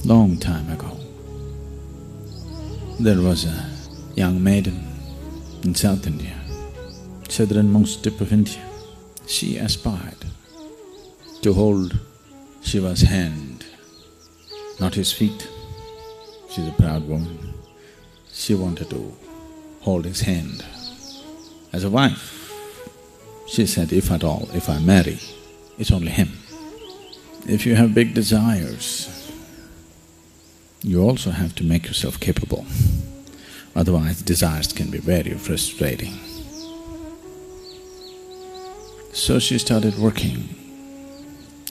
Long time ago, there was a young maiden in South India, southernmost tip of India. She aspired to hold Shiva's hand, not his feet. She's a proud woman. She wanted to hold his hand as a wife. She said, if at all, if I marry, it's only him. If you have big desires, you also have to make yourself capable, otherwise desires can be very frustrating. So she started working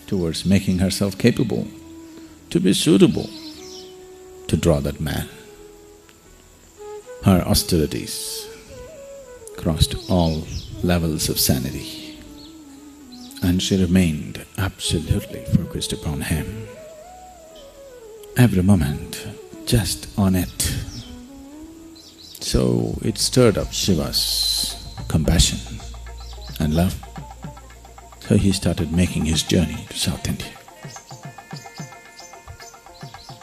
towards making herself capable to be suitable to draw that man. Her austerities crossed all levels of sanity, and she remained absolutely focused upon him. Every moment just on it. So it stirred up Shiva's compassion and love. So he started making his journey to South India.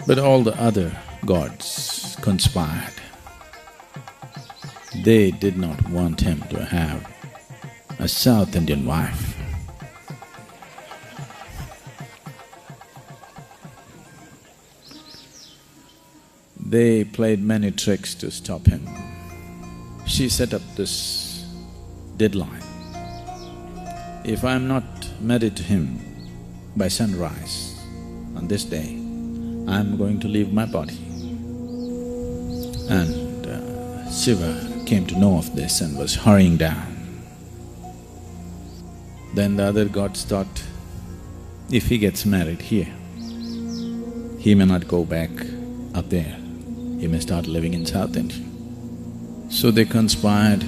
But all the other gods conspired. They did not want him to have a South Indian wife. They played many tricks to stop him. She set up this deadline. If I'm not married to him by sunrise on this day, I'm going to leave my body. And Shiva came to know of this and was hurrying down. Then the other gods thought, if he gets married here, he may not go back up there. He may start living in South India. So they conspired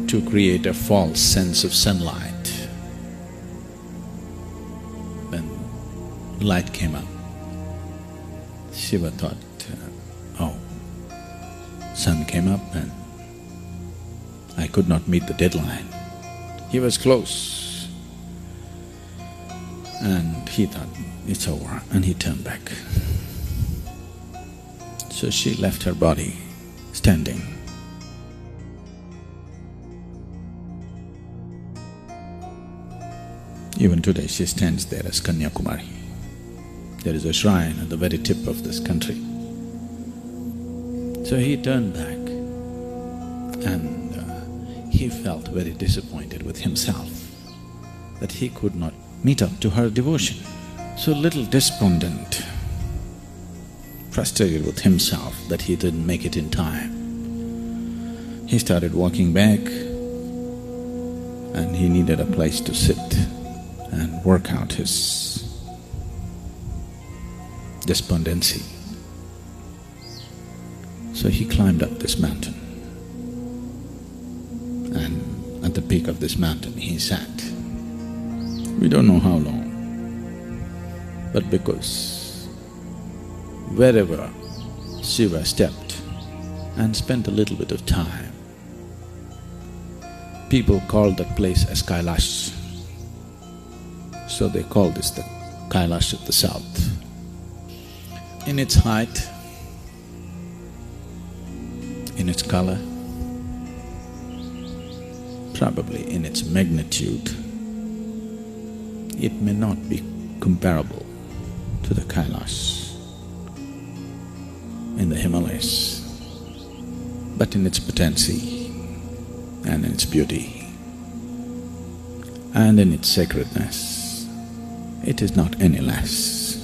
to create a false sense of sunlight. When light came up, Shiva thought, oh, sun came up and I could not meet the deadline. He was close and he thought, it's over, and he turned back. So she left her body standing. Even today she stands there as Kanyakumari. There is a shrine at the very tip of this country. So he turned back and he felt very disappointed with himself that he could not meet up to her devotion. So little despondent, frustrated with himself that he didn't make it in time. He started walking back and he needed a place to sit and work out his despondency. So he climbed up this mountain, and at the peak of this mountain he sat. We don't know how long, but because wherever Shiva stepped and spent a little bit of time, people called that place as Kailash. So they call this the Kailash of the South. In its height, in its color, probably in its magnitude, it may not be comparable to the Kailash in the Himalayas, but in its potency and in its beauty and in its sacredness, it is not any less.